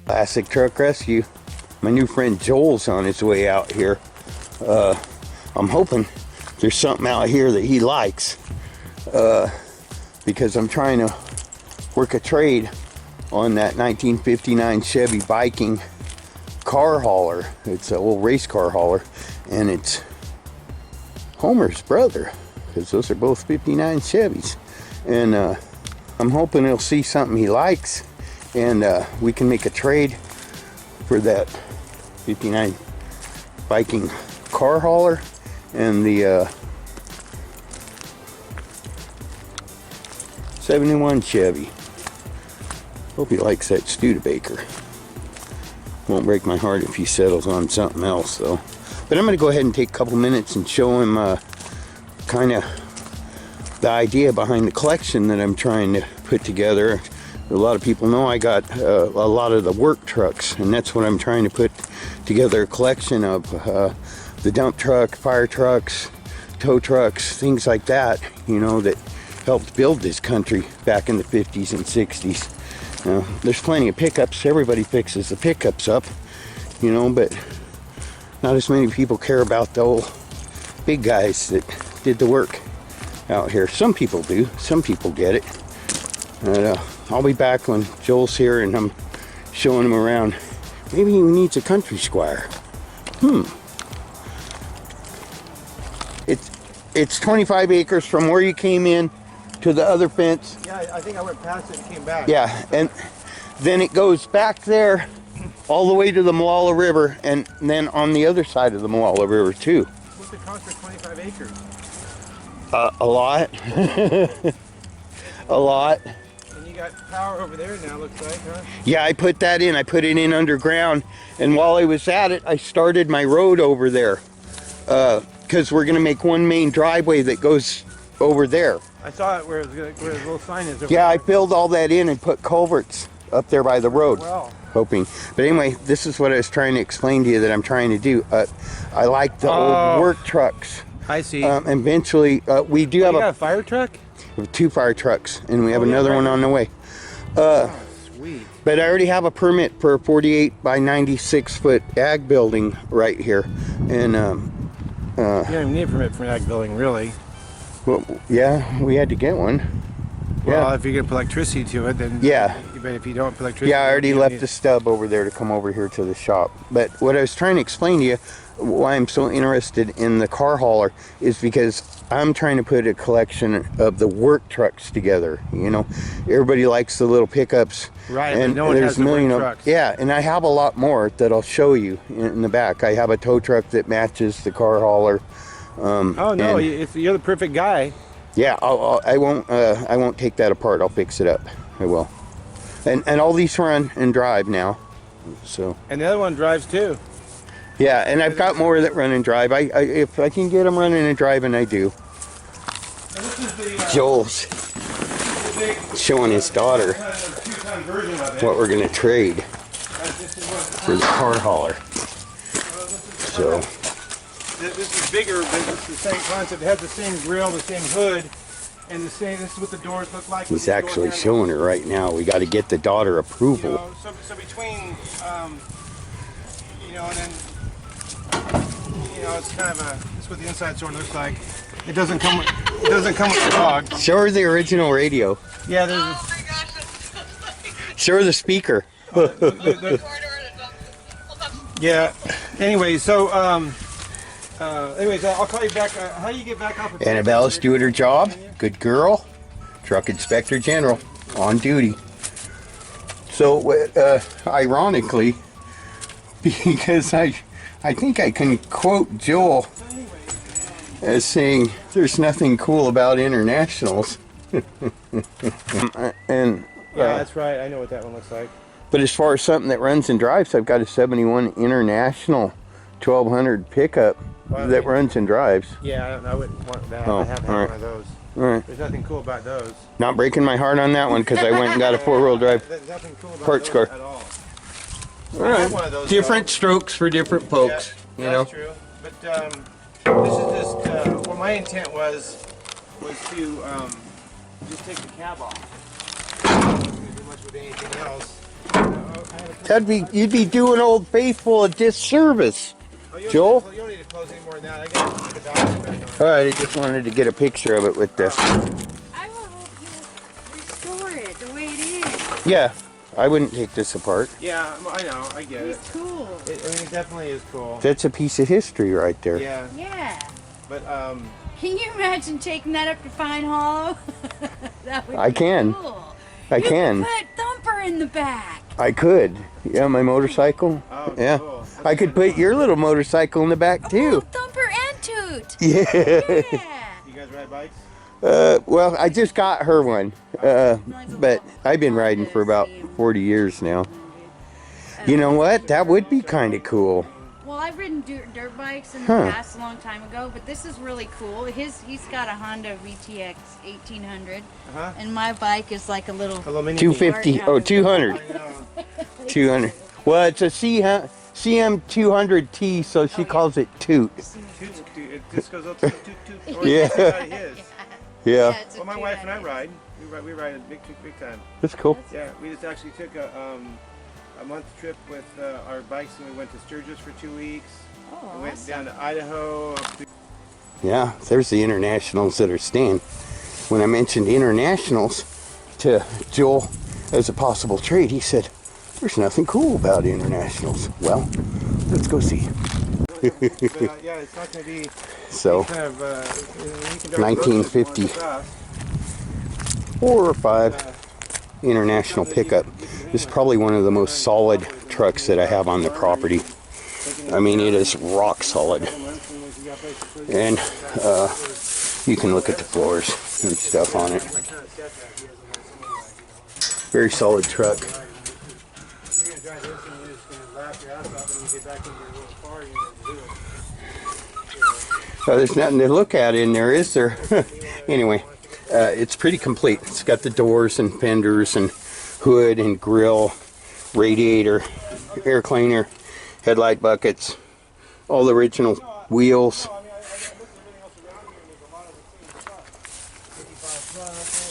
Classic Truck Rescue. My new friend Joel's on his way out here. I'm hoping there's something out here that he likes, because I'm trying to work a trade on that 1959 Chevy Viking car hauler. It's an old race car hauler, and it's Homer's brother, because those are both 59 Chevys. And I'm hoping he'll see something he likes, and we can make a trade for that 59 Viking car hauler and the 71 Chevy. Hope he likes that Studebaker. Won't break my heart if he settles on something else though. But I'm going to go ahead and take a couple minutes and show him kind of the idea behind the collection that I'm trying to put together. A lot of people know I got a lot of the work trucks, and that's what I'm trying to put together, a collection of the dump truck, fire trucks, tow trucks, things like that, you know, that helped build this country back in the 50s and 60s. There's plenty of pickups. Everybody fixes the pickups up, you know, but not as many people care about the old big guys that did the work out here. Some people do. Some people get it. And, I'll be back when Joel's here and I'm showing him around. Maybe he needs a country squire. It's 25 acres from where you came in to the other fence. Yeah, I think I went past it and came back. Yeah, and then it goes back there all the way to the Malala River, and then on the other side of the Malala River too. What's the cost for 25 acres? A lot. A lot. And you got power over there now, looks like, huh? Yeah, I put that in. I put it in underground, and while I was at it, I started my road over there, because we're going to make one main driveway that goes over there. I saw it where the little sign is. Yeah, I filled all that in and put culverts up there by the road. Well, hoping. But anyway, this is what I was trying to explain to you that I'm trying to do. I like the old work trucks. I see. Eventually, we do have a fire truck? We have 2 fire trucks, and we have another one on the way. Sweet. But I already have a permit for a 48 by 96 foot ag building right here. And you don't even need a permit for an ag building, really. well, yeah, we had to get one. Well, Yeah. if you get electricity to it, then Yeah. But if you don't put electricity, Yeah, I already you left need the stub over there to come over here to the shop. But what I was trying to explain to you, why I'm so interested in the car hauler, is because I'm trying to put a collection of the work trucks together. You know, everybody likes the little pickups. Right, and but no one there's has the a million work of trucks. Yeah, and I have a lot more that I'll show you in the back. I have a tow truck that matches the car hauler. Oh no, you're the perfect guy. Yeah, I won't take that apart. I'll fix it up. I will. And all these run and drive now. So. And the other one drives too. Yeah, and I've got more that run and drive. If I can get them running and driving, I do. And this is the, Joel's showing his daughter what we're gonna trade for the car hauler. So. This is bigger, but it's the same concept. It has the same grill, the same hood, and the same. This is what the doors look like. He's actually showing her right now. We got to get the daughter approval. You know, so between, you know, and then, you know, it's kind of a. This is what the inside door looks like. It doesn't come with the dog. Show her the original radio. Yeah, there's. Oh my gosh, that's so funny. Show her the speaker. Yeah. Anyway, so anyways, I'll call you back. How do you get back off? Annabelle's doing her job. Good girl. Truck Inspector General on duty. So, ironically, because I think I can quote Joel as saying, "There's nothing cool about internationals." And yeah, that's right. I know what that one looks like. But as far as something that runs and drives, I've got a 71 International 1200 pickup that runs and drives. Yeah, I wouldn't want that. Oh, I have to have one of those. All right. There's nothing cool about those. Not breaking my heart on that one because I went and got a 4-wheel drive There's nothing cool about parts those car. at all. All I have right. one of those, Different though. strokes for different folks, Yeah, you know. that's true. But this is just what my intent was to just take the cab off. Not do much with anything else. You'd be doing Old Faithful a disservice. Oh, you Joel? You don't need to close any more than that. I got to keep the dogs back on. Alright, I just wanted to get a picture of it with the... I will hope you restore it the way it is. Yeah, I wouldn't take this apart. Yeah, I know. I get it. It's cool. I mean, it definitely is cool. That's a piece of history right there. Yeah, Yeah. but Can you imagine taking that up to Pine Hollow? That would I be can. cool. I can. You could put Thumper in the back. I could. Yeah, my motorcycle. Oh, Yeah. cool. I could put your little motorcycle in the back Oh, too. Thumper and Toot. Yeah. Yeah. you guys ride bikes? Well, I just got her one. But I've been riding for about 40 years now. You know what? That would be kind of cool. Well, I've ridden dirt bikes in the Huh. past a long time ago, but this is really cool. He's got a Honda VTX 1800, and my bike is like a little. A little mini 250. Oh, 200. I know. 200. Well, it's a CM 200T, so she calls it Toot. It just goes up to toot toot. Or Yeah. it is. Yeah. it's a Well, my Toot wife and I out ride. We ride a big time. That's cool. Yeah, we just actually took a month trip with our bikes, and we went to Sturgis for 2 weeks. Oh, We went awesome. down to Idaho. Up to Yeah, there's the internationals that are staying. When I mentioned internationals to Joel as a possible trade, he said, there's nothing cool about internationals. Well, let's go see. but, yeah, it's not going to be So, kind of you can drive 1950. road trips fast. 4 or 5 international pickup. This is probably one of the most solid trucks that I have on the property. I mean, it is rock solid. And you can look at the floors and stuff on it. Very solid truck. There's nothing to look at in there, is there? Anyway, it's pretty complete. It's got the doors and fenders and hood and grill, radiator, air cleaner, headlight buckets, all the original wheels.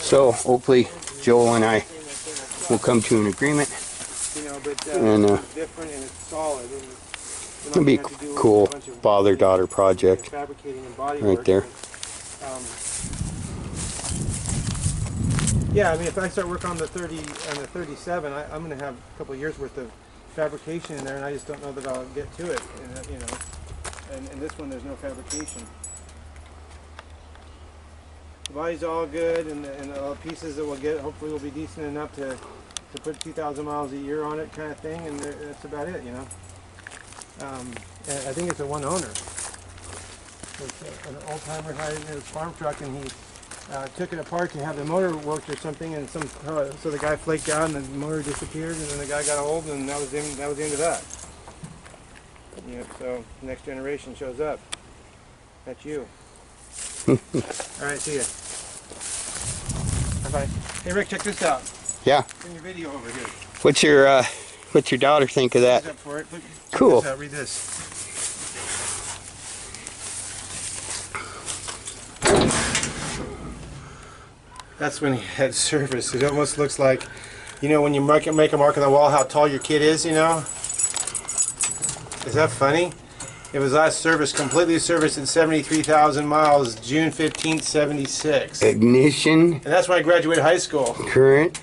So hopefully Joel and I will come to an agreement. And different and it's solid. it'll be a cool father-daughter project right there. Yeah, I mean, if I start work on the 37, I'm going to have a couple of years worth of fabrication in there, and I just don't know that I'll get to it. And, you know, and this one there's no fabrication. The body's all good, and the pieces that we'll get hopefully will be decent enough to put 2,000 miles a year on it, kind of thing, and that's about it, you know. And I think it's a one owner. It's an old timer had it in his farm truck, and he took it apart to have the motor worked or something, and so the guy flaked out and the motor disappeared, and then the guy got old, and that was the end of that. You know, so next generation shows up. That's you. All right, see ya. Bye bye. Hey Rick, check this out. Yeah. Bring your video over here. What's your daughter think of that? He's up for it. Look, Cool. Check this out. Read this. That's when he had service. It almost looks like, you know, when you make a mark on the wall, how tall your kid is, you know? Is that funny? It was last serviced, completely serviced at 73,000 miles, June 15th, 76. Ignition, And that's when I graduated high school. current,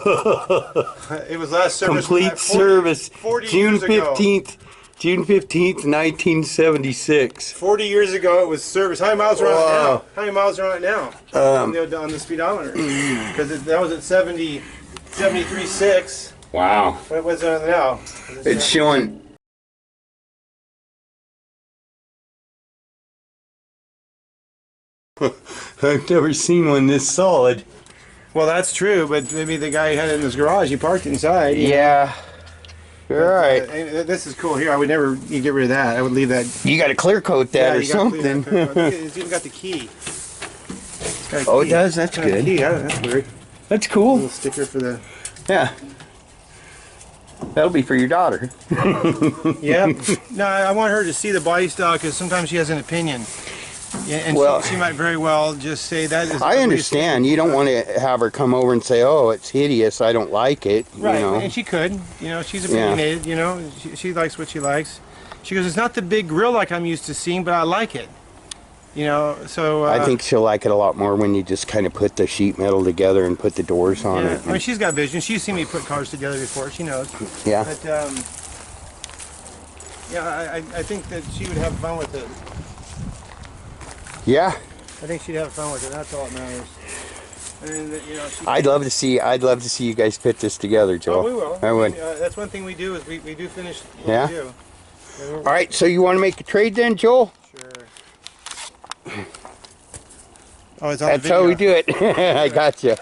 It was last serviced complete service, 40 June years ago. 15th, June 15th, 1976. 40 years ago it was serviced. How many miles are on it Wow. now? How many miles are on it now? On the speedometer. Because that was at 73.6. Wow. What was it now? It's showing. I've never seen one this solid. Well, that's true, but maybe the guy had it in his garage. He parked inside. Yeah. All right. This is cool. Here, I would never get rid of that. I would leave that. You got to clear coat that or you gotta clean something. that. It's even got the key. It's got a Oh, key. it does? That's It's got a good. key. That's weird. That's A cool. little sticker for the. Yeah. That'll be for your daughter. Yeah. No, I want her to see the body style because sometimes she has an opinion. Yeah, and Well, she might very well just say that is. I understand. You don't want to have her come over and say, "Oh, it's hideous. I don't like it." Right, You know. and she could. You know, she's opinionated. You know, she likes what she likes. She goes, "It's not the big grill like I'm used to seeing, but I like it." You know, so I think she'll like it a lot more when you just kind of put the sheet metal together and put the doors on yeah, it. I mean, she's got vision. She's seen me put cars together before. She knows. Yeah. But yeah, I think that she would have fun with it. Yeah. I think she'd have fun with it. That's all that matters. And you know, I'd love to see you guys put this together, Joe. Oh, we will. I would. mean, that's one thing we do is we do finish what Yeah. we do. All right. So you want to make a trade then, Joel? Sure. Oh, it's on That's the how video. we do it. I got you.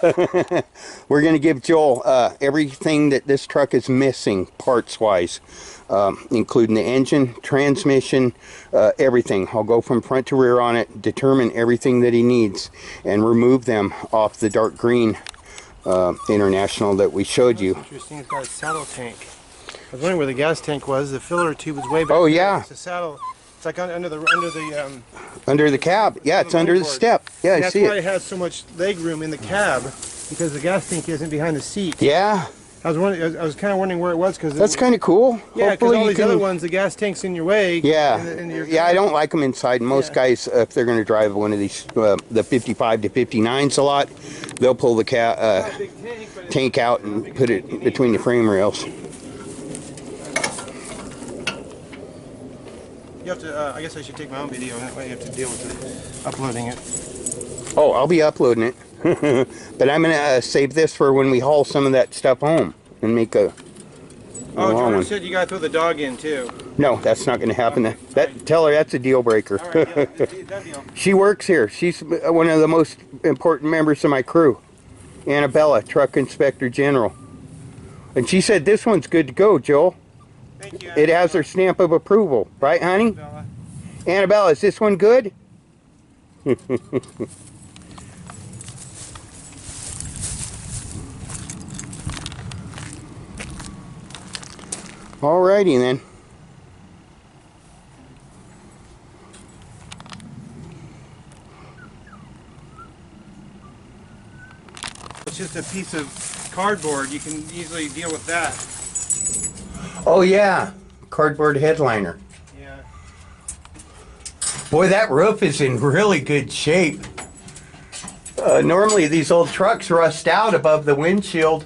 We're going to give Joel everything that this truck is missing parts-wise, including the engine, transmission, everything. I'll go from front to rear on it, determine everything that he needs, and remove them off the dark green International that we showed you. Interesting. It's got a saddle tank. I was wondering where the gas tank was. The filler tube was way back. Oh, there. yeah. It's a saddle. It's like under the Under the cab. Yeah, it's under the step. Yeah, I that's see why it. it has so much leg room in the cab, because the gas tank isn't behind the seat. Yeah, I was kind of wondering where it was because that's kind of cool. yeah, because Hopefully all you these can. other ones, the gas tank's in your way. Yeah, and you're- yeah. I don't like them inside. Most Yeah. guys, if they're going to drive one of these, the 55 to 59s a lot, they'll pull the Not a big tank, but it's- tank out and put it between the frame rails. You have to. I guess I should take my own video, and that way you have to deal with uploading it. Oh, I'll be uploading it, but I'm going to save this for when we haul some of that stuff home and make a. Oh, long Jordan one. said you got to throw the dog in too. No, that's not going to happen. Tell her that's a deal breaker. All right, yeah, that deal. She works here. She's one of the most important members of my crew. Annabella, Truck Inspector General. And she said this one's good to go, Joel. Thank you. It has her stamp of approval. Right, honey? Bella. Annabella, is this one good? Alrighty then. It's just a piece of cardboard. You can easily deal with that. Oh yeah, cardboard headliner. Yeah. Boy, that roof is in really good shape. Normally these old trucks rust out above the windshield.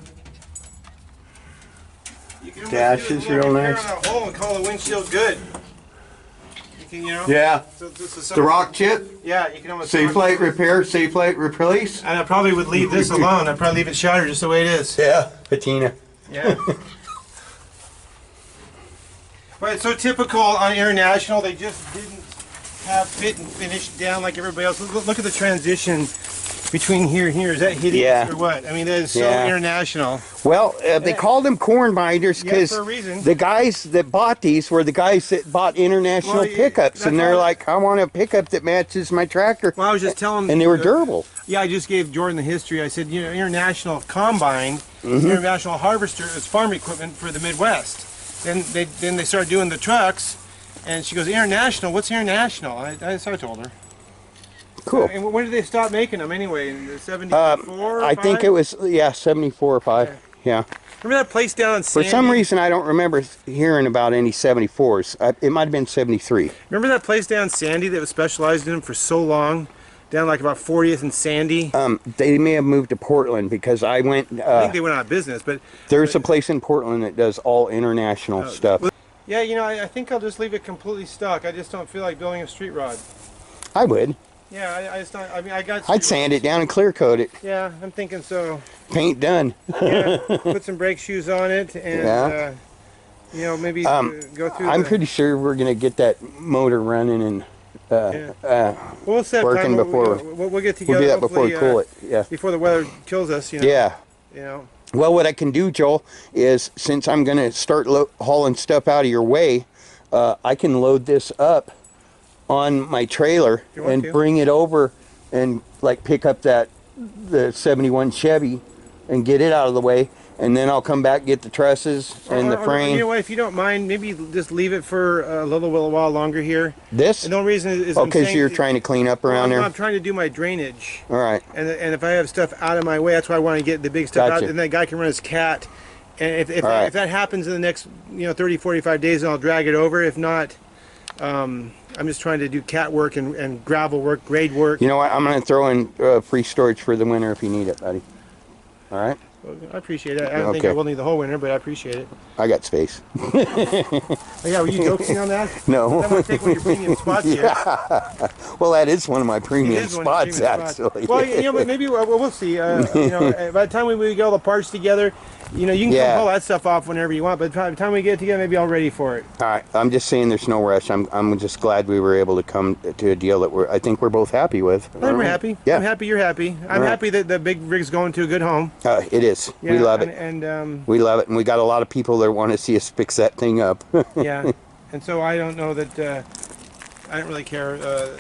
You can almost Dash do a is little real repair nice. on a hole and call the windshield good. You can, you know. Yeah. So this is The rock chip, Yeah, you can almost. safe light repair, safe light replace. And I probably would leave this alone. I'd probably leave it shattered just the way it is. Yeah, patina. Yeah. But it's so typical on International. They just didn't have fit and finish down like everybody else. Look at the transition between here and here. Is that hideous Yeah. or what? I mean, that is so Yeah. International. Well, they called them corn binders Yeah, because for a reason. the guys that bought these were the guys that bought International Well, yeah, pickups, and that's they're why- like, I want a pickup that matches my tractor. Well, I was just telling. And they were durable. Yeah, I just gave Jordan the history. I said, you know, International Combine, International Harvester is farm equipment for the Midwest. Then they started doing the trucks, and she goes, International, what's International? So I told her. Cool. And when did they stop making them anyway? In the 74? I think it was, yeah, 74 or 5. Yeah. Remember that place down in For Sandy? some reason, I don't remember hearing about any 74s. It might have been 73. Remember that place down in Sandy that was specialized in them for so long? Down like about 40th and Sandy? They may have moved to Portland because I went, I think they went out of business, but there's a place in Portland that does all International stuff. yeah, you know, I think I'll just leave it completely stuck. I just don't feel like building a street rod. I would. Yeah, I just don't. I mean, I got. I'd sand it down and clear coat it. Yeah, I'm thinking so. Paint done. Yeah, put some brake shoes on it, and Yeah. you know, maybe go through. I'm pretty sure we're gonna get that motor running and We'll set working time. before. We'll get together. We'll do that before we hopefully, cool it. Yeah. Before the weather kills us, you know. Yeah. You know. Well, what I can do, Joel, is since I'm gonna start hauling stuff out of your way, I can load this up on my trailer you want and to. bring it over and like pick up the 71 Chevy and get it out of the way, and then I'll come back, get the trusses and the frame. You know what, if you don't mind, maybe just leave it for a little while longer here. This? And the only reason is because you're trying to clean up around there? I'm trying to do my drainage. All right. And if I have stuff out of my way, that's why I want to get the big stuff out. And that guy can run his cat. And if that happens in the next 30, 45 days, then I'll drag it over. If not, I'm just trying to do cat work and gravel work, grade work. You know what? I'm going to throw in free storage for the winter if you need it, buddy. All right? Well, I appreciate it. I don't think I will need the whole winter, but I appreciate it. I got space. Oh, yeah, were you joking on that? No. That might take one of your premium spots here. Well, that is one of my premium spots, actually. Well, but maybe we'll see. By the time we get all the parts together, you can pull that stuff off whenever you want. But by the time we get it together, maybe I'll ready for it. All right. I'm just saying there's no rush. I'm just glad we were able to come to a deal that I think we're both happy with. I'm happy. Yeah. I'm happy you're happy. I'm happy that the big rig's going to a good home. It is. Yeah, we love it. And we love it. And we got a lot of people that want to see us fix that thing up. Yeah. And so I don't know that... I don't really care, I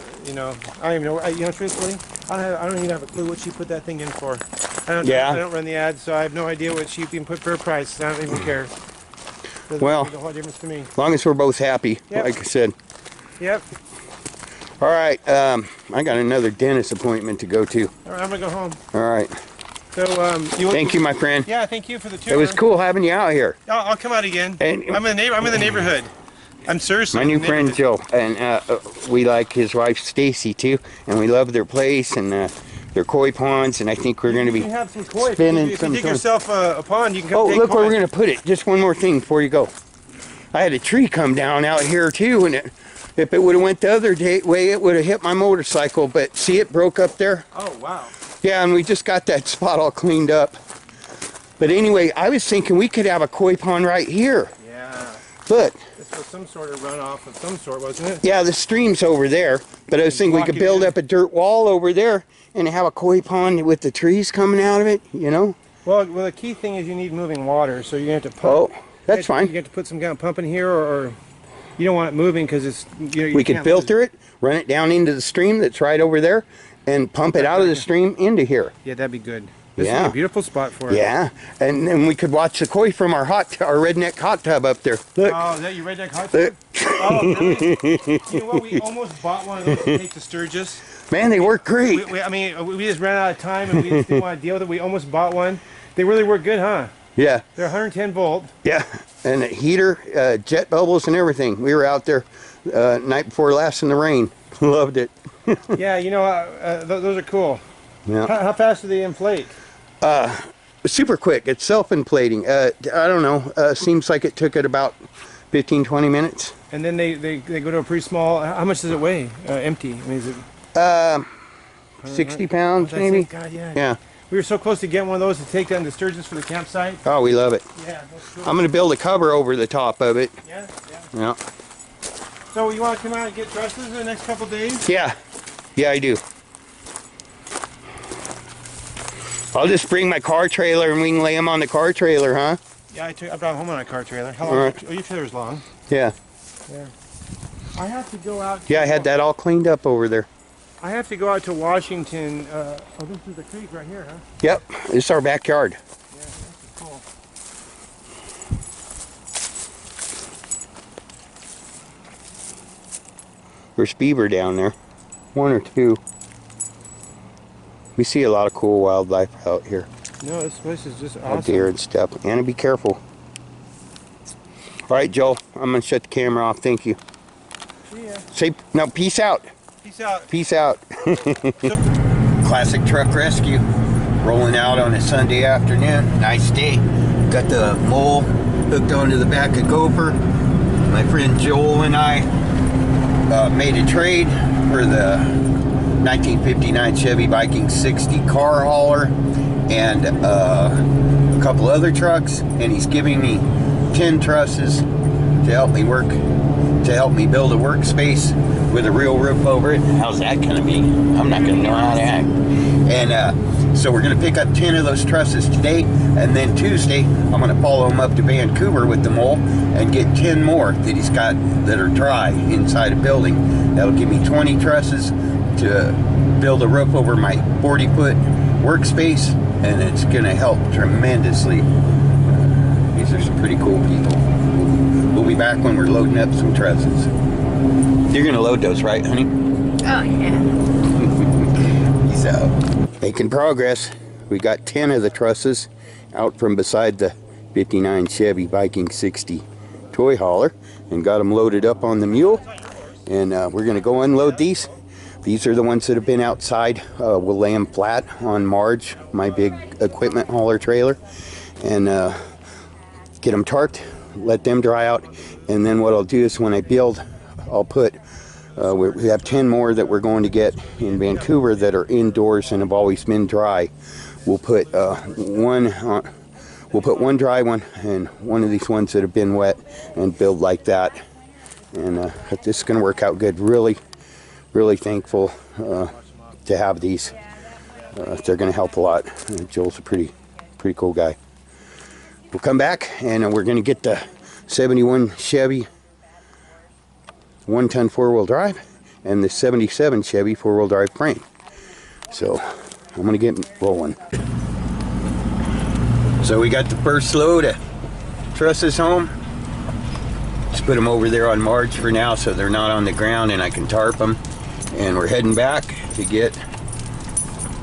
don't even know, truthfully, I don't even have a clue what she put that thing in for. I don't run the ads, so I have no idea what she can put for a price. I don't even care. Doesn't make a whole difference to me. As long as we're both happy, like I said. Yep. All right, I got another dentist appointment to go to. All right, I'm gonna go home. All right. So, thank you, my friend. Yeah, thank you for the tour. It was cool having you out here. I'll come out again. And I'm in the neighborhood. I'm seriously. My new friend Joe, and we like his wife Stacy too, and we love their place and their koi ponds, and I think we're going to be have some koi. spinning if you dig yourself a pond, you can come take look koi. where we're going to put it. Just one more thing before you go. I had a tree come down out here too, and if it would have went the other way, it would have hit my motorcycle. But see, it broke up there. Oh wow. Yeah, and we just got that spot all cleaned up. But anyway, I was thinking we could have a koi pond right here. Yeah. Look. This was some sort of runoff of some sort, wasn't it? Yeah, the stream's over there. But I was thinking we could build up a dirt wall over there and have a koi pond with the trees coming out of it, Well, the key thing is you need moving water, so you're going to have to pump. Oh, that's fine. You have to put some kind of pump in here, or you don't want it moving because it's... we could filter it, run it down into the stream that's right over there, and pump it out of the stream into here. Yeah, that'd be good. This is a beautiful spot for it. Yeah, and then we could watch the koi from our redneck hot tub up there. Look. Oh, is that your redneck hot tub? Oh, really? You know what? We almost bought one of those to take to Sturgis. Man, they work great. We just ran out of time and we just didn't want to deal with it. We almost bought one. They really work good, huh? Yeah. They're 110 volt. Yeah, and a heater, jet bubbles and everything. We were out there night before last in the rain. Loved it. Yeah, those are cool. Yeah. How fast do they inflate? Super quick. It's self-inflating. I don't know. Seems like it took it about 15-20 minutes. And then they go to a pretty small. How much does it weigh? Empty. I mean, is it 60 pounds maybe? God, yeah. Yeah. We were so close to getting one of those to take down to Sturgis for the campsite. Oh, we love it. Yeah, that's cool. I'm going to build a cover over the top of it. Yeah. Yeah. So you want to come out and get trusses in the next couple days? Yeah. Yeah, I do. I'll just bring my car trailer and we can lay them on the car trailer, huh? Yeah, I brought home on a car trailer. How long? Right. Oh, your trailer's long. Yeah. Yeah. I have to go out. Yeah, I had that all cleaned up over there. I have to go out to Washington. Oh, this is the creek right here, huh? Yep. This is our backyard. Yeah, that's cool. There's beaver down there. One or two. We see a lot of cool wildlife out here. No, this place is just awesome. Deer and stuff. And be careful. All right, Joel. I'm going to shut the camera off. Thank you. See ya. Say, no, peace out. Peace out. Peace out. Classic truck rescue. Rolling out on a Sunday afternoon. Nice day. Got the mole hooked onto the back of Gopher. My friend Joel and I made a trade for the 1959 Chevy Viking 60 car hauler and a couple other trucks, and he's giving me 10 trusses to help me build a workspace with a real roof over it. How's that gonna be? I'm not gonna know how to act. And so we're gonna pick up 10 of those trusses today, and then Tuesday I'm gonna follow him up to Vancouver with the mole and get 10 more that he's got that are dry inside a building. That'll give me 20 trusses to build a roof over my 40-foot workspace, and it's gonna help tremendously pretty cool people. We'll be back when we're loading up some trusses. You're gonna load those, right, honey? Oh, yeah. Peace out. Making progress. We got 10 of the trusses out from beside the 59 Chevy Viking 60 toy hauler and got them loaded up on the mule. And we're gonna go unload these. These are the ones that have been outside. We'll lay them flat on Marge, my big equipment hauler trailer, and get them tarped, let them dry out, and then what I'll do is when I build, I'll put, we have 10 more that we're going to get in Vancouver that are indoors and have always been dry. We'll put one dry one and one of these ones that have been wet and build like that. And this is going to work out good. Really thankful to have these. They're going to help a lot. Joel's a pretty cool guy. We'll come back and we're going to get the 71 Chevy 1-ton 4-wheel drive and the 77 Chevy 4-wheel drive frame. So I'm going to get rolling. So we got the first load of trusses home. Just put them over there on Marge for now so they're not on the ground and I can tarp them. And we're heading back to get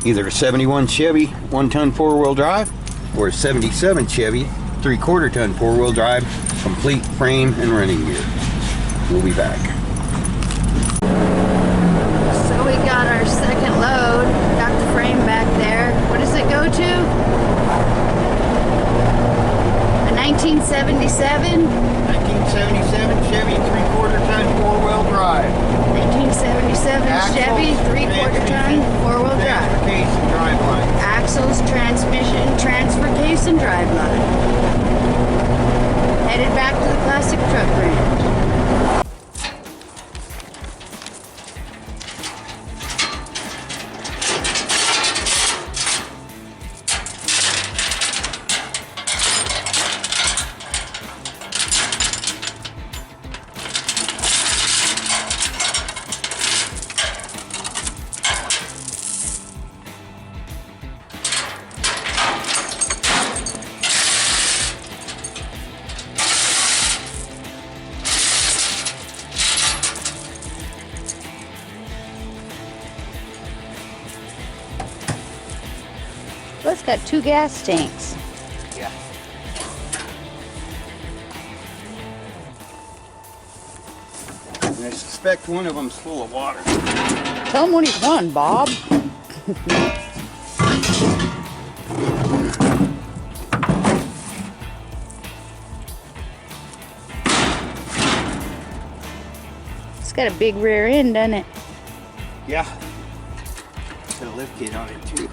either a 71 Chevy 1-ton 4-wheel drive or a 77 Chevy 3/4-ton 4-wheel drive, complete frame and running gear. We'll be back. So we got our second load. Got the frame back there. What does it go to? A 1977? 1977 Chevy 3/4-ton 4-wheel drive. 1977 Chevy 3/4-ton 4-wheel drive. Transfer case and drive line. Axles, transmission, transfer case, and drive line. Headed back to the classic truck ranch. Well, it's got 2 gas tanks. Yeah. And I suspect one of them's full of water. Tell him what he's won, Bob. It's got a big rear end, doesn't it? Yeah. Got a lift kit on it too.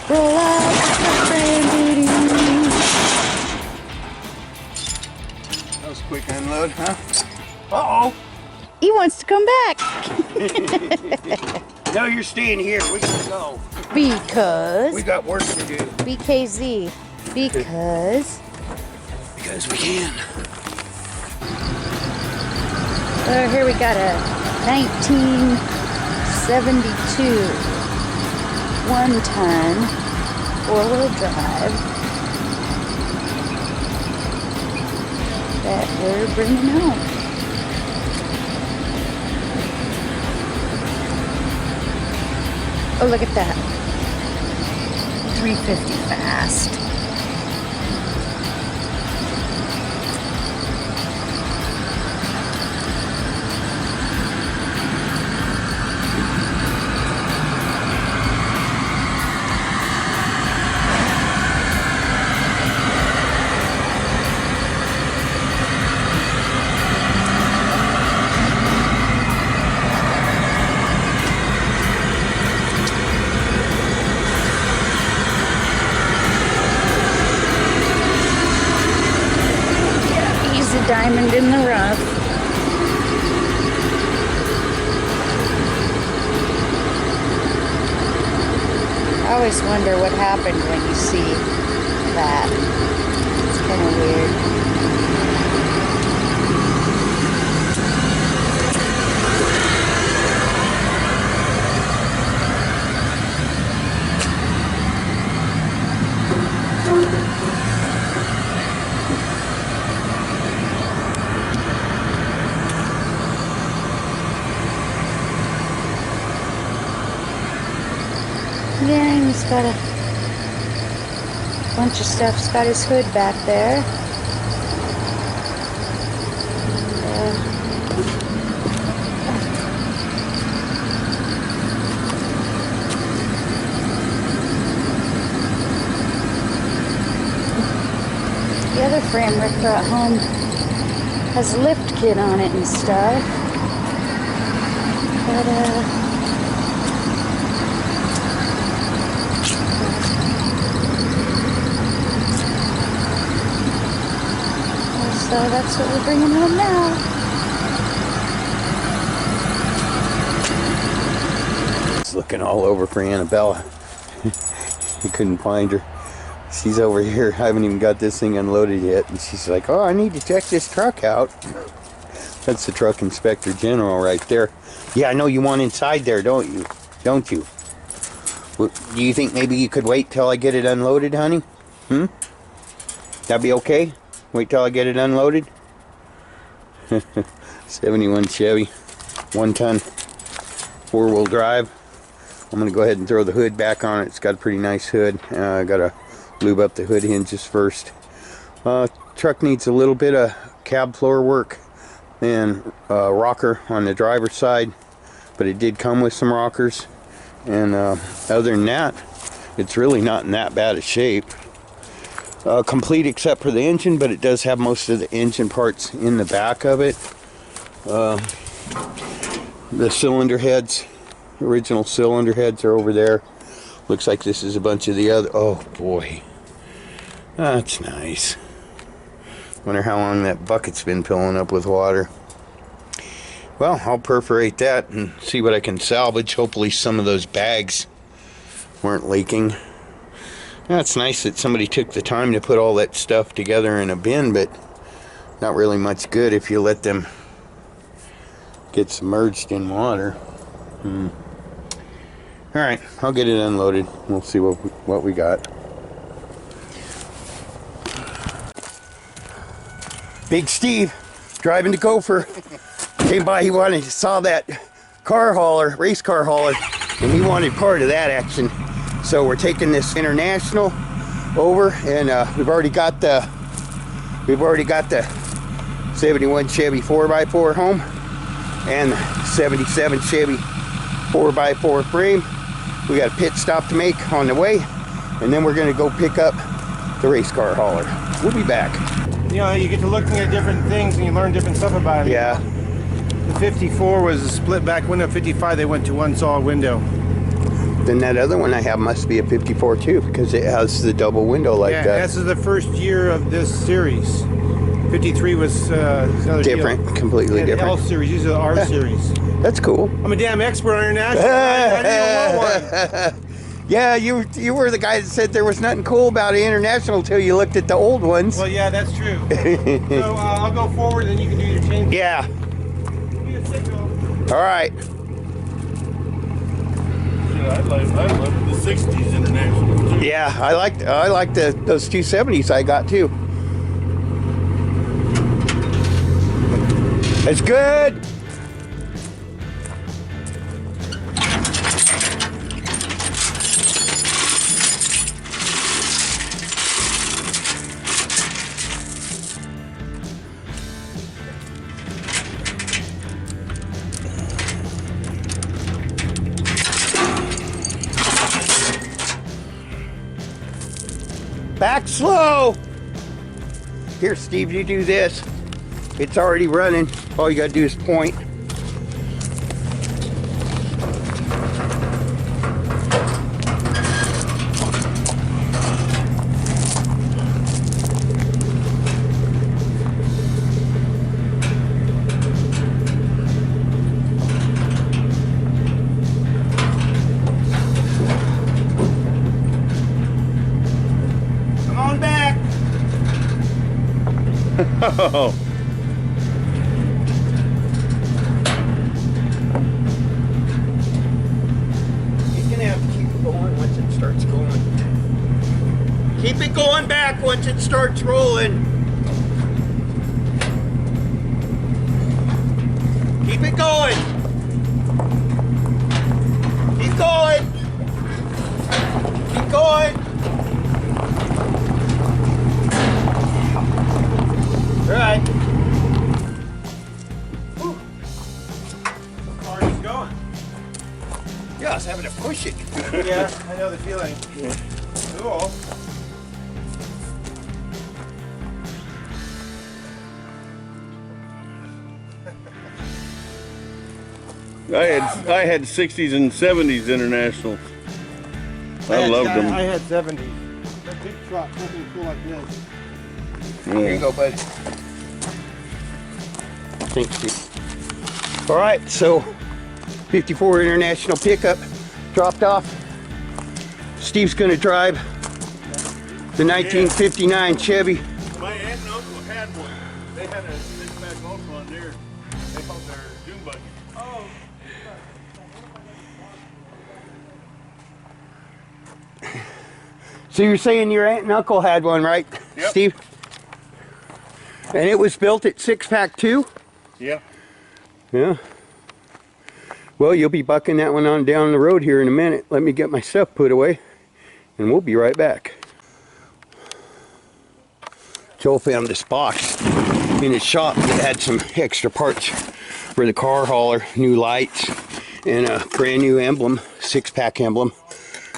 Roll out the frame. That was a quick unload, huh? Uh-oh! He wants to come back. No, you're staying here. We gotta go. Because. We got work to do. BKZ. Because. Because we can. Here we got a 1972 1-ton 4-wheel drive that we're bringing home. Oh, look at that. 350 fast. diamond in the rough. I always wonder what happened when you see that. It's kind of weird. Yeah, and he's got a bunch of stuff. He's got his hood back there. The other frame Rick brought home has a lift kit on it and stuff. But, so that's what we're bringing home now. It's looking all over for Annabella. He couldn't find her. She's over here. I haven't even got this thing unloaded yet. And she's like, oh, I need to check this truck out. That's the truck inspector general right there. Yeah, I know you want inside there, don't you? Don't you? Well, do you think maybe you could wait till I get it unloaded, honey? That'd be okay? Wait till I get it unloaded. 71 Chevy, 1-ton, 4-wheel drive. I'm gonna go ahead and throw the hood back on it. It's got a pretty nice hood. I gotta lube up the hood hinges first. Truck needs a little bit of cab floor work and rocker on the driver's side, but it did come with some rockers. And other than that, it's really not in that bad a shape. Complete except for the engine, but it does have most of the engine parts in the back of it. The cylinder heads, original cylinder heads are over there. Looks like this is a bunch of the other. Oh boy, that's nice. Wonder how long that bucket's been filling up with water. Well, I'll perforate that and see what I can salvage. Hopefully some of those bags weren't leaking. Yeah, it's nice that somebody took the time to put all that stuff together in a bin, but not really much good if you let them get submerged in water. Alright, I'll get it unloaded. We'll see what we got. Big Steve, driving to Gopher, came by. He saw that car hauler, race car hauler, and he wanted part of that action. So we're taking this International over, and we've already got the 71 Chevy 4x4 home and the 77 Chevy 4x4 frame. We got a pit stop to make on the way, and then we're going to go pick up the race car hauler. We'll be back. You know, you get to looking at different things and you learn different stuff about it. Yeah. The 54 was a split back window. 55 they went to one solid window. Then that other one I have must be a 54 too, because it has the double window like that. Yeah, this is the first year of this series. 53 was another different, deal. completely Yeah, different. L series, these are the R series. That's cool. I'm a damn expert on International. I didn't want one. Yeah, you were the guy that said there was nothing cool about an International until you looked at the old ones. Well, yeah, that's true. So I'll go forward and you can do your change. Yeah. Be a signal. All right. I love the 60s International too. Yeah, I like those 270s I got too. It's good. Back slow. Here, Steve, you do this. It's already running. All you gotta do is point. Oh. You're gonna have to keep it going once it starts going. Keep it going back once it starts rolling. Keep it going. Keep going. Keep going. All right. How far is it going? Yeah, I was having to push it. Yeah, I know the feeling. Cool. I had 60s and 70s internationals. I loved them. I had 70. That big truck, nothing cool like this. Here you go, buddy. Thanks, Steve. All right, so 54 International pickup dropped off. Steve's gonna drive the 1959 Chevy. My aunt and uncle had one. They had a Six-Pac also on there. They called their dune buggy. Oh. So you're saying your aunt and uncle had one, right, Yep. Steve? And it was built at Six-Pac too? Yeah. Yeah. Well, you'll be bucking that one on down the road here in a minute. Let me get my stuff put away, and we'll be right back. Joel found this box in his shop that had some extra parts for the car hauler, new lights, and a brand new emblem, Six-Pac emblem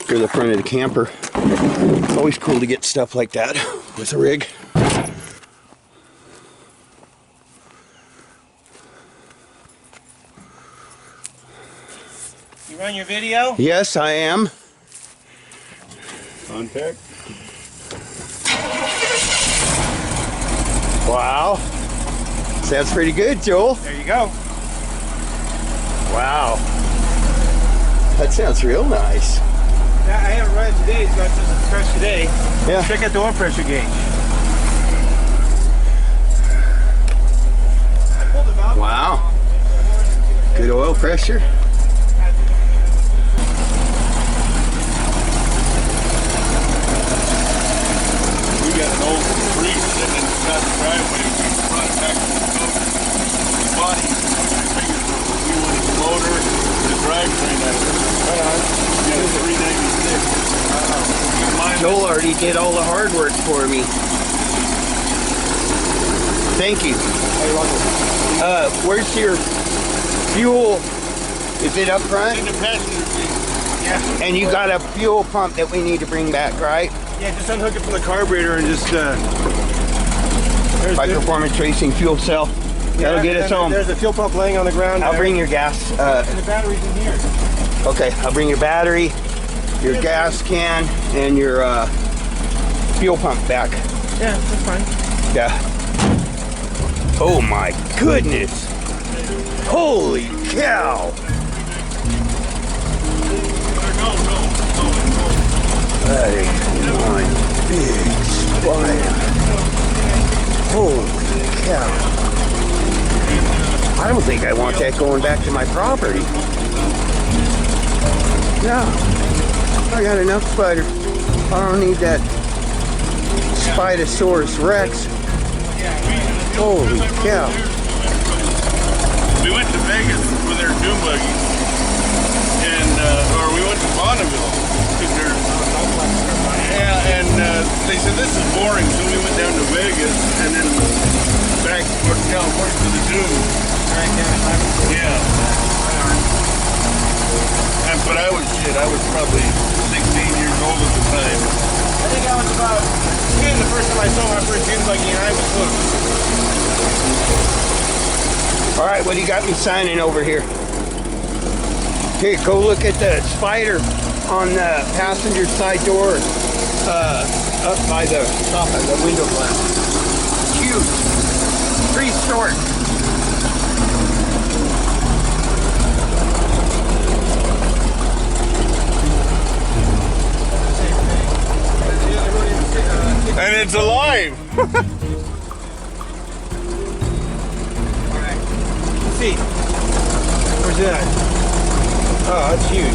for the front of the camper. It's always cool to get stuff like that with a rig. You run your video? Yes, I am. Contact. Wow. Sounds pretty good, Joel. There you go. Wow. That sounds real nice. Now, I haven't run it today, so I just fresh today. Yeah. Check out the oil pressure gauge. I pulled the valve. Wow. Good oil pressure. We got an old Prius sitting inside the driveway. We brought it back to the body. We wanted the motor, the drivetrain out of it. Right on. Yeah, it's 396. Joel already did all the hard work for me. Thank you. Where's your fuel? Is it up front? In the passenger seat. Yeah. And you got a fuel pump that we need to bring back, right? Yeah, just unhook it from the carburetor and just there's High performance racing fuel cell. That'll get us home. There's a fuel pump laying on the ground. I'll there. bring your gas. And the battery's in here. Okay, I'll bring your battery, your gas can, and your fuel pump back. Yeah, that's fine. Yeah. Oh my goodness! Holy cow! That is one big spider. Holy cow! I don't think I want that going back to my property. No, I got enough spider. I don't need that Spinosaurus Rex. Holy cow. We went to Vegas with our dune buggy, and or we went to Bonneville. Yeah, and they said this is boring, so we went down to Vegas and then back towards California to the dune. Yeah. But I was probably 16 years old at the time. I think I was about 10 the first time I saw my first dune buggy, and I was hooked. All right, what do you got me signing over here? Here, go look at the spider on the passenger side door, up by the top of the window glass. Huge, prehistoric. And it's alive. see. Where's that? Oh, that's huge.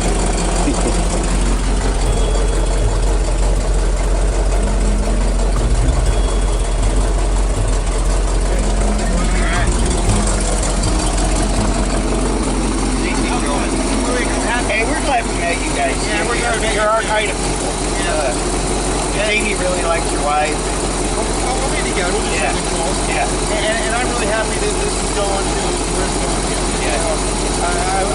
Hey, we're glad we met you guys. Yeah, we're glad we met you. You're our kind of people. Jamie really likes your wife. We'll be together. We'll do something cool. Yeah. And I'm really happy that this is going to where it's going to. Yeah.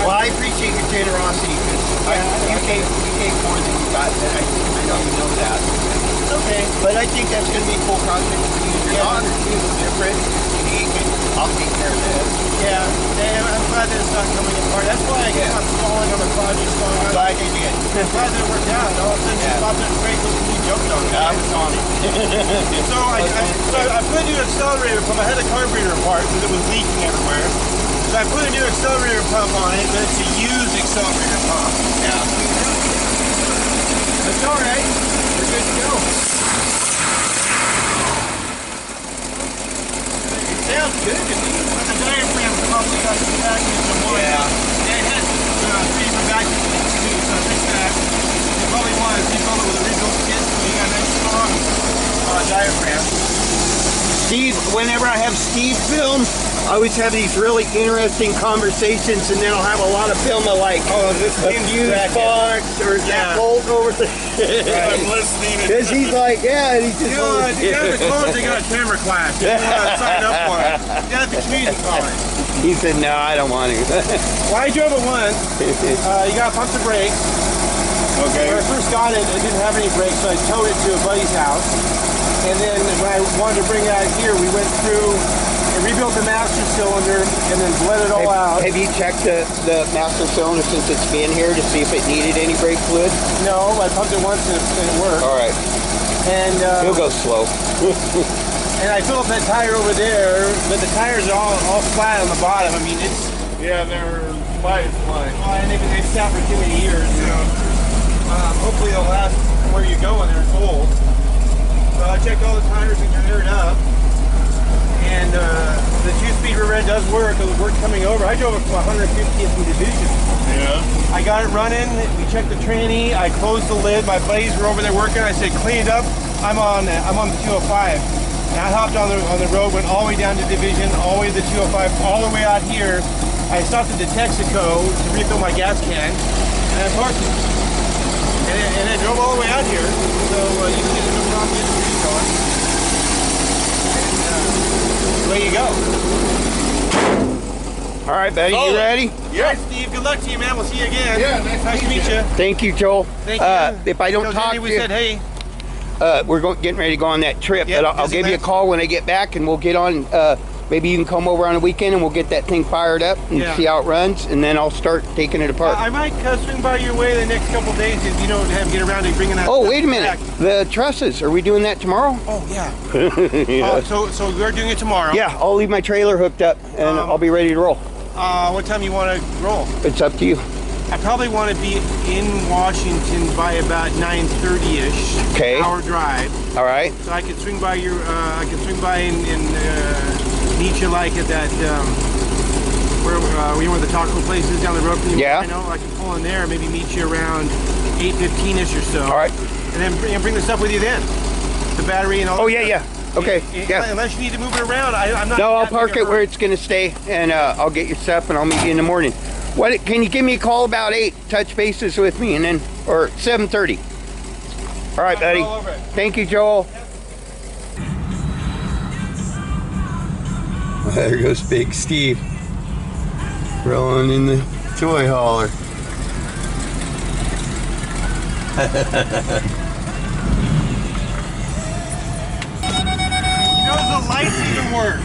Well, I appreciate your generosity because you gave more than you got. I know you know that. Okay. But I think that's going to be a cool project for you. Your daughter too is different, unique, and I'll take care of this. Yeah, and I'm glad that it's not coming apart. That's why I kept on stalling on the project. So I'm glad you did. I'm glad that it worked out. All of a sudden, you stopped at the brake and you jumped on it. I was on it. So I put a new accelerator pump. I had the carburetor apart because it was leaking everywhere. So I put a new accelerator pump on it, but it's a used accelerator pump. Yeah. It's all right. We're good to go. It sounds good to me. The diaphragm probably got the package in one. Yeah. And it has 3 different vacuum things too, so I think that you probably want to rebuild it with a rebuilt kit so you got a nice strong diaphragm. Steve, whenever I have Steve film, I always have these really interesting conversations, and then I'll have a lot of film of like a few parts or that bolt over the. I'm listening. Because he's like, yeah, and he's just. You know, you got the clothes, they got a camera class. You want to sign up for it. You got the community college. He said, no, I don't want to. Well, I drove it once. You got to pump the brakes. Okay. When I first got it, it didn't have any brakes, so I towed it to a buddy's house. And then when I wanted to bring it out here, we went through and rebuilt the master cylinder and then bled it all out. Have you checked the master cylinder since it's been here to see if it needed any brake fluid? No, I pumped it once and it worked. All right. And He'll go slow. and I filled up that tire over there, but the tires are all flat on the bottom. I mean, it's Yeah, they're fly. and they've sat for too many years. So, hopefully they'll last where you go when they're old. Well, I checked all the tires and they're aired up. And the 2-speed rear end does work. It was work coming over. I drove it from 150th in division. Yeah. I got it running. We checked the tranny. I closed the lid. My buddies were over there working. I said, clean it up. I'm on the 205. And I hopped on the road, went all the way down to division, all the way to the 205, all the way out here. I stopped at the Texaco to refill my gas can, and I parked it. And I drove all the way out here. So you can see the moving off the street going. And away you go. All right, buddy, you ready? Yeah, Steve. Good luck to you, man. We'll see you again. Yeah, nice to meet you. Thank you, Joel. Thank you. If I don't Tell talk Jenny we to you, said hey. we're getting ready to go on that trip, Yep, but I'll give you a call when I get back, and we'll get on. Maybe you can come over on the weekend, and we'll get that thing fired up and see how it runs, and then I'll start taking it apart. I might swing by your way the next couple of days if you don't get around to bringing that. Oh, stuff wait a minute. back. The trusses, are we doing that tomorrow? Oh, yeah. Yeah. So we're doing it tomorrow. Yeah, I'll leave my trailer hooked up, and I'll be ready to roll. What time you want to roll? It's up to you. I probably want to be in Washington by about 9:30ish. Okay. Hour drive. All right. So I could swing by and meet you like at that where the taco place is down the road from you. Yeah. I know. I can pull in there. Maybe meet you around 8:15ish or so. All right. And then bring the stuff with you then. The battery and all. Oh, that yeah, stuff. yeah. Okay, yeah. Unless you need to move it around, I'm not. No, I'll park it where it's going to stay, and I'll get your stuff, and I'll meet you in the morning. Can you give me a call about 8? Touch bases with me, and then, or 7:30. All right, buddy. All over it. Thank you, Joel. There goes Big Steve, rolling in the toy hauler. The lights even work.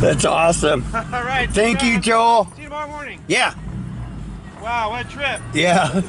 That's awesome. All right. Thank you, Joel. See you tomorrow morning. Yeah. Wow, what a trip. Yeah.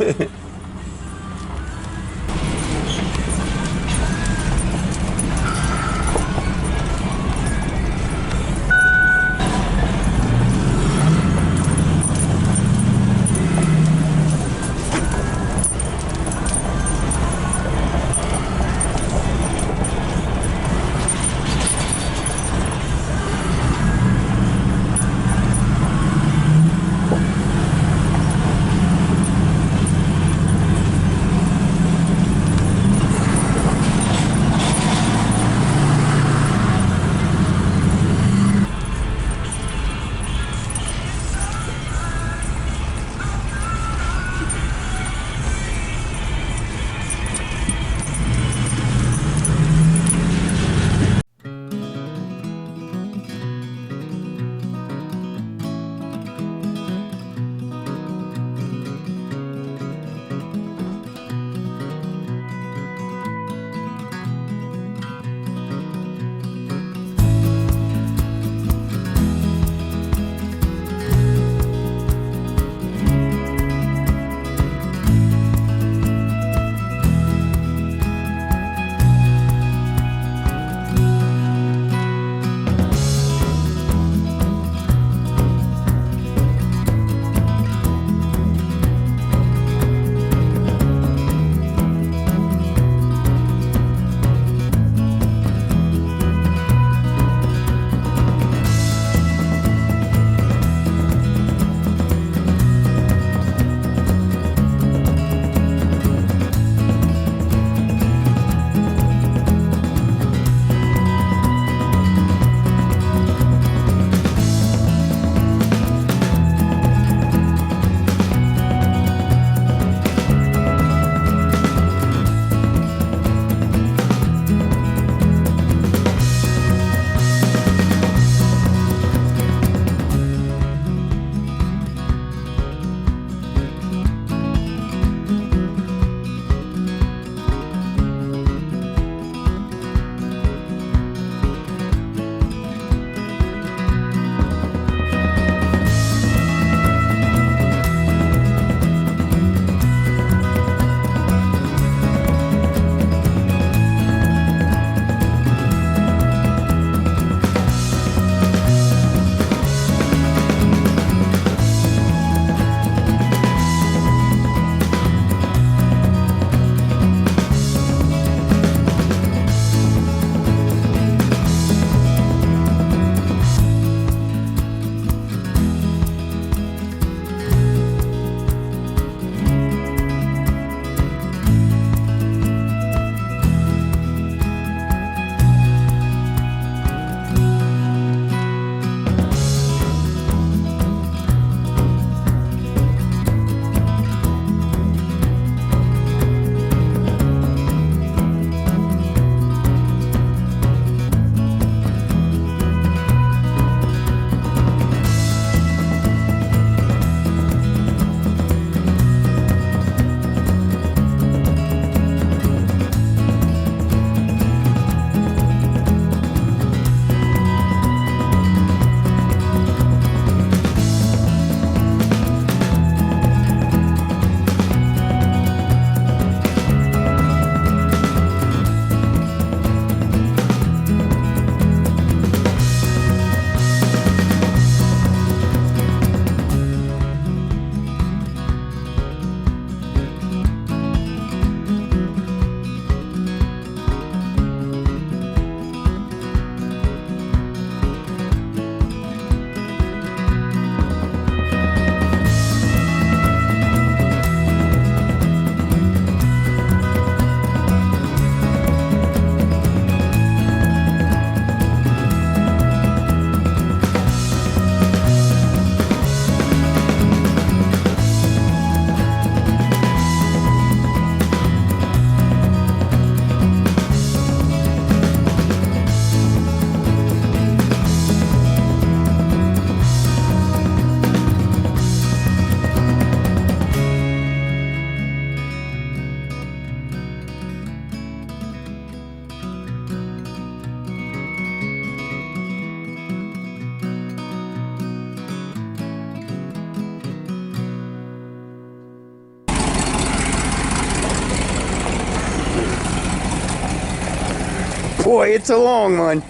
Boy, it's a long one.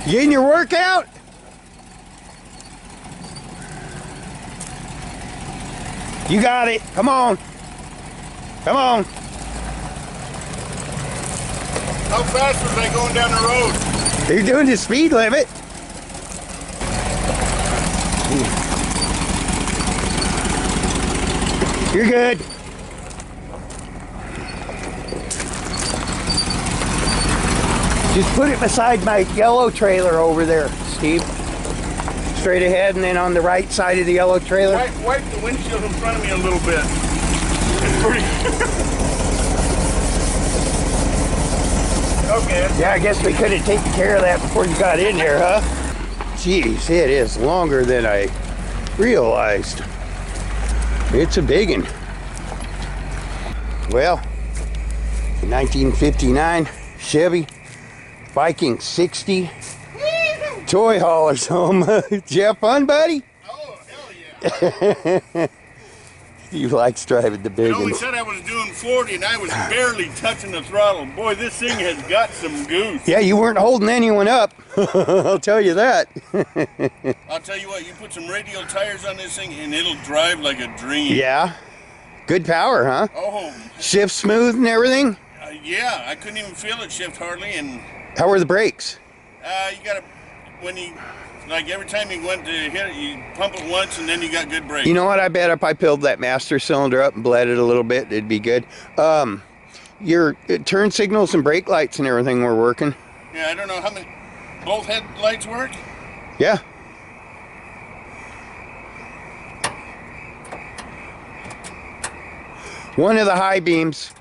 You getting your workout? You got it. Come on. Come on. How fast was I going down the road? You're doing the speed limit. You're good. Just put it beside my yellow trailer over there, Steve. Straight ahead, and then on the right side of the yellow trailer. Wipe the windshield in front of me a little bit. It's pretty... Okay. Yeah, I guess we could have taken care of that before you got in here, huh? Jeez, it is longer than I realized. It's a big one. Well, 1959 Chevy Viking 60 toy haulers home. Did you have fun, buddy? Oh, hell yeah. You likes driving the big You know, we ones. said I was doing 40 and I was barely touching the throttle. Boy, this thing has got some goose. Yeah, you weren't holding anyone up. I'll tell you that. I'll tell you what, you put some radial tires on this thing and it'll drive like a dream. Yeah. Good power, huh? Oh. Shift smooth and everything? Yeah, I couldn't even feel it shift hardly. And How were the brakes? you gotta, when you, like every time you went to hit it, you pump it once and then you got good brakes. You know what? I bet if I filled that master cylinder up and bled it a little bit, it'd be good. Your turn signals and brake lights and everything were working. Yeah, I don't know how many, both headlights work? Yeah. One of the high beams.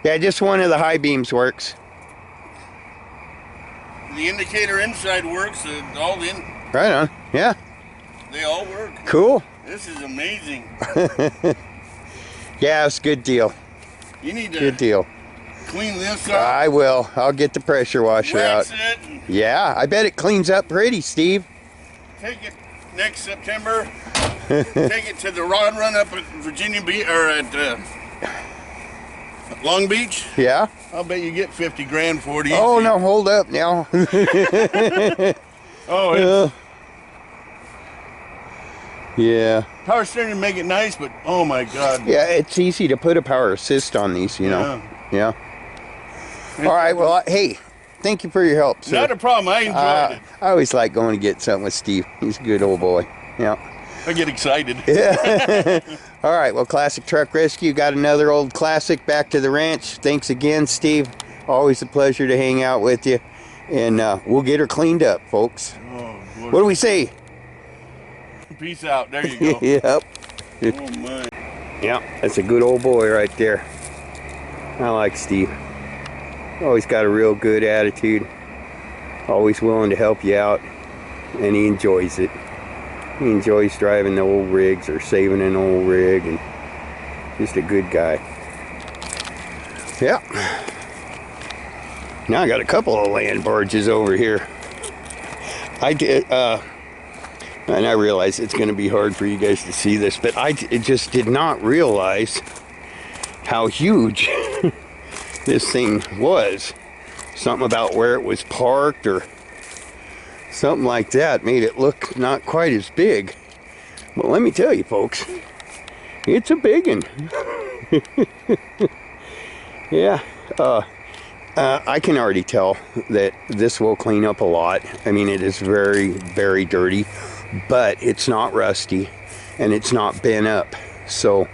Yeah, just one of the high beams works. The indicator inside works, all in, Right on. Yeah. they all work. Cool. This is amazing. Yeah, it's a good deal. You need to Good deal. clean this up, I will. I'll get the pressure washer out. wax it, and Yeah, I bet it cleans up pretty, Steve. take it next September. Take it to the rod run up at Virginia Beach or at Long Beach. Yeah. I'll bet you get 50 grand for it. Oh easy. no, hold up now. Oh, it's, Yeah. power steering make it nice, but oh my God. Yeah, it's easy to put a power assist on these, you know. Yeah. All right. Well, hey, thank you for your help, sir. Not a problem. I enjoyed it. I always like going to get something with Steve. He's a good old boy. Yeah. I get excited. All right. Well, Classic Truck Rescue got another old classic back to the ranch. Thanks again, Steve. Always a pleasure to hang out with you. And we'll get her cleaned up, folks. Oh, What do we say? peace out. There you go. Yep. Oh my. Yeah, that's a good old boy right there. I like Steve. Always got a real good attitude. Always willing to help you out. And he enjoys it. He enjoys driving the old rigs or saving an old rig, and just a good guy. Yeah. Now I got a couple of land barges over here. I did, and I realize it's going to be hard for you guys to see this, but I just did not realize how huge this thing was. Something about where it was parked or something like that made it look not quite as big. But let me tell you, folks, it's a big one. Yeah. I can already tell that this will clean up a lot. I mean, it is very, very dirty, but it's not rusty and it's not bent up. So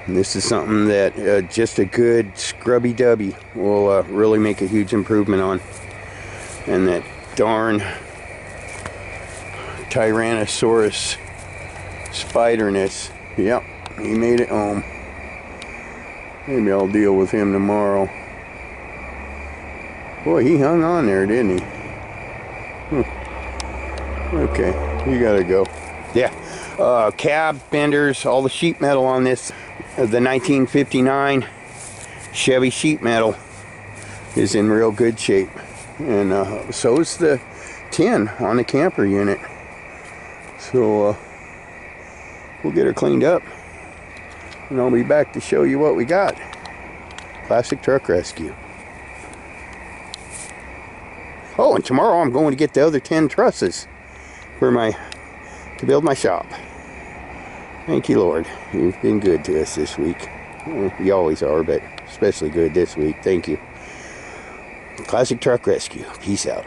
this is something that just a good scrubby dubby will really make a huge improvement on. And that darn Tyrannosaurus spiderness. Yep, he made it home. Maybe I'll deal with him tomorrow. Boy, he hung on there, didn't he? Okay, you gotta go. Yeah, cab, fenders, all the sheet metal on this, the 1959 Chevy sheet metal. is in real good shape. And so is the tin on the camper unit. So we'll get her cleaned up. And I'll be back to show you what we got. Classic truck rescue. Oh, and tomorrow I'm going to get the other 10 trusses for to build my shop. Thank you, Lord. You've been good to us this week. You always are, but especially good this week. Thank you. Classic Truck Rescue. Peace out.